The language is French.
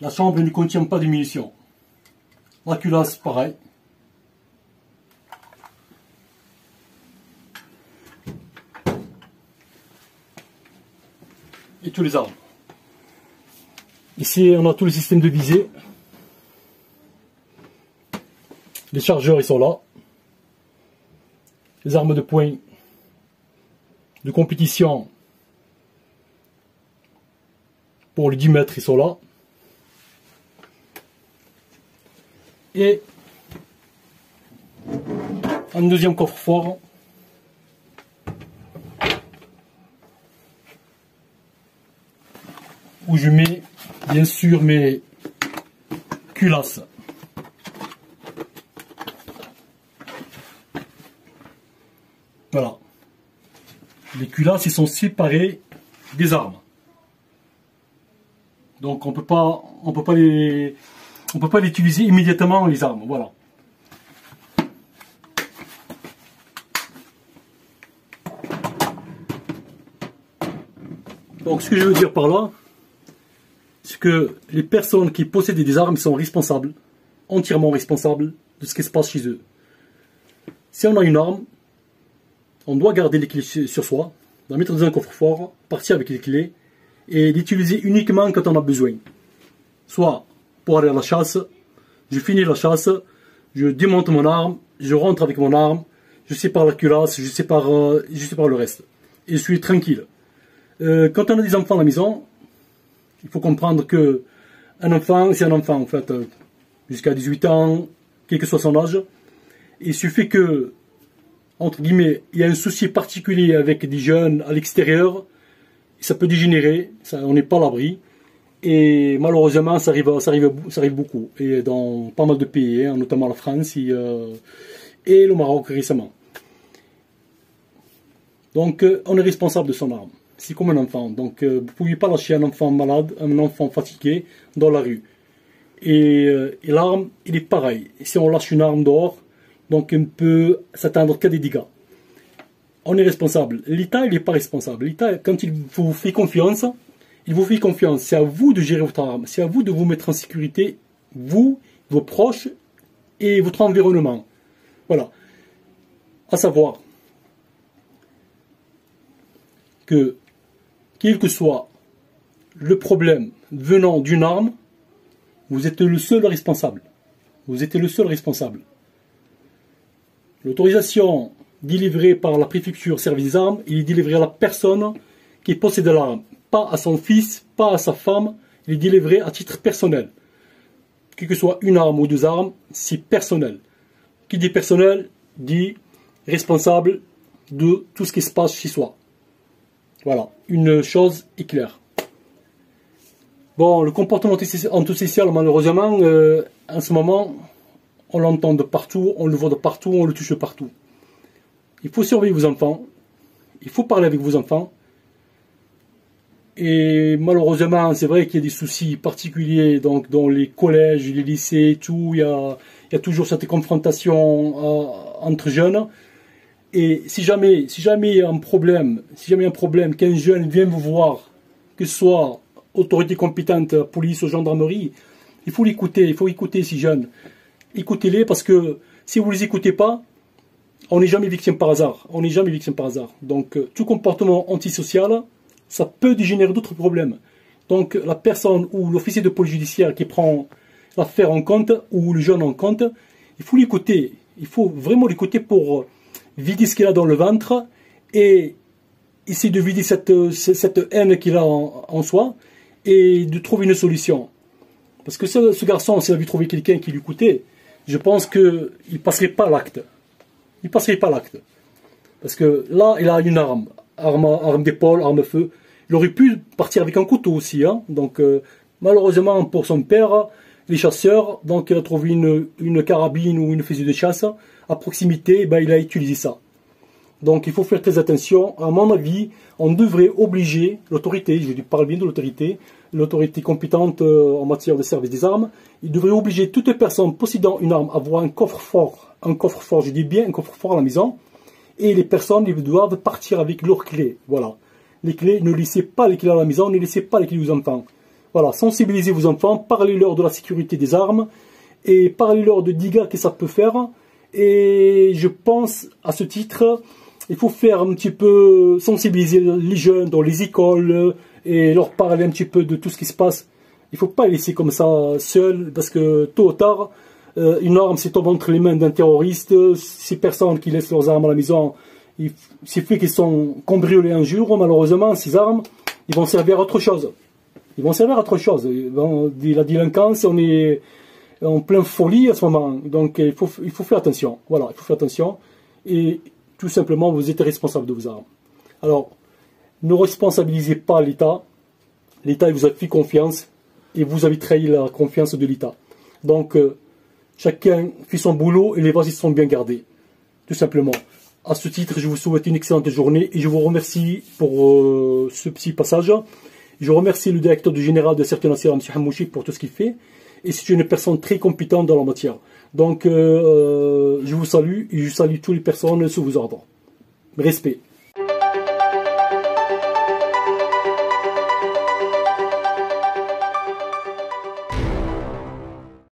La chambre ne contient pas de munitions. La culasse, pareil. Et tous les armes. Ici, on a tout le système de visée. Les chargeurs, ils sont là. Les armes de poing de compétition pour les 10 mètres, ils sont là. Et un deuxième coffre-fort où je mets bien sûr mes culasses. Voilà. Les culasses, ils sont séparés des armes. Donc on peut pas les utiliser immédiatement les armes. Voilà. Donc ce que je veux dire par là, c'est que les personnes qui possèdent des armes sont responsables, entièrement responsables de ce qui se passe chez eux. Si on a une arme, on doit garder les clés sur soi, la mettre dans un coffre-fort, partir avec les clés et l'utiliser uniquement quand on a besoin. Soit pour aller à la chasse, je finis la chasse, je démonte mon arme, je rentre avec mon arme, je sépare la culasse, je sépare le reste. Et je suis tranquille. Quand on a des enfants à la maison, il faut comprendre que un enfant, c'est un enfant en fait, jusqu'à 18 ans, quel que soit son âge. Il suffit que, entre guillemets, il y a un souci particulier avec des jeunes à l'extérieur, ça peut dégénérer, on n'est pas à l'abri. Et malheureusement, ça arrive beaucoup. Et dans pas mal de pays, hein, notamment la France et le Maroc récemment. Donc, on est responsable de son arme. C'est comme un enfant. Donc, vous ne pouvez pas lâcher un enfant malade, un enfant fatigué dans la rue. Et l'arme, il est pareil. Si on lâche une arme dehors, donc on peut s'attendre qu'à des dégâts. On est responsable. L'État, il n'est pas responsable. L'État, quand il vous fait confiance, c'est à vous de gérer votre arme, c'est à vous de vous mettre en sécurité, vous, vos proches et votre environnement. Voilà. À savoir que, quel que soit le problème venant d'une arme, vous êtes le seul responsable. Vous êtes le seul responsable. L'autorisation délivrée par la préfecture service des armes, il est délivré à la personne qui possède l'arme. Pas à son fils, pas à sa femme, il est délivré à titre personnel. Quelle que soit une arme ou deux armes, c'est personnel. Qui dit personnel, dit responsable de tout ce qui se passe chez soi. Voilà, une chose est claire. Bon, le comportement antisocial, malheureusement, en ce moment, on l'entend de partout, on le voit de partout, on le touche de partout. Il faut surveiller vos enfants, il faut parler avec vos enfants. Et malheureusement, c'est vrai qu'il y a des soucis particuliers donc dans les collèges, les lycées, tout. Il y a toujours cette confrontation entre jeunes. Et si jamais il y a un problème, qu'un jeune vient vous voir, que ce soit autorité compétente, police ou gendarmerie, il faut l'écouter, il faut écouter ces jeunes. Écoutez-les parce que si vous ne les écoutez pas, on n'est jamais victime par hasard. On n'est jamais victime par hasard. Donc tout comportement antisocial, ça peut dégénérer d'autres problèmes. Donc la personne ou l'officier de police judiciaire qui prend l'affaire en compte, ou le jeune en compte, il faut l'écouter. Il faut vraiment l'écouter pour vider ce qu'il a dans le ventre et essayer de vider cette haine qu'il a en soi et de trouver une solution. Parce que ce garçon, s'il avait trouvé quelqu'un qui l'écoutait, je pense qu'il ne passerait pas l'acte. Il ne passerait pas l'acte. Parce que là, il a une arme d'épaule, arme feu. Il aurait pu partir avec un couteau aussi. Hein. Donc, malheureusement pour son père, les chasseurs, donc il a trouvé une carabine ou une fusil de chasse à proximité, ben, il a utilisé ça. Donc, il faut faire très attention. À mon avis, on devrait obliger l'autorité, je parle bien de l'autorité compétente en matière de service des armes, il devrait obliger toute personne possédant une arme à avoir un coffre-fort, je dis bien un coffre-fort à la maison, et les personnes ils doivent partir avec leurs clés. Voilà. Les clés, ne laissez pas les clés à la maison, ne laissez pas les clés aux enfants. Voilà, sensibilisez vos enfants, parlez-leur de la sécurité des armes, et parlez-leur de dégâts que ça peut faire. Et je pense, à ce titre, il faut faire un petit peu sensibiliser les jeunes dans les écoles, et leur parler un petit peu de tout ce qui se passe. Il ne faut pas les laisser comme ça seuls, parce que tôt ou tard, une arme s'est tombée entre les mains d'un terroriste. Ces personnes qui laissent leurs armes à la maison, il suffit qu'ils sont cambriolés un jour, malheureusement, ces armes, ils vont servir à autre chose. Ils vont servir à autre chose. La délinquance, on est en pleine folie à ce moment. Donc il faut faire attention. Voilà, il faut faire attention. Et tout simplement, vous êtes responsable de vos armes. Alors, ne responsabilisez pas l'État. L'État, il vous a fait confiance et vous avez trahi la confiance de l'État. Donc, chacun fait son boulot et les bases sont bien gardées. Tout simplement. À ce titre, je vous souhaite une excellente journée et je vous remercie pour ce petit passage. Je remercie le directeur du général de la Sécurité nationale, M. Hamouchi, pour tout ce qu'il fait. Et c'est une personne très compétente dans la matière. Donc, je vous salue et je salue toutes les personnes sous vos ordres. Respect.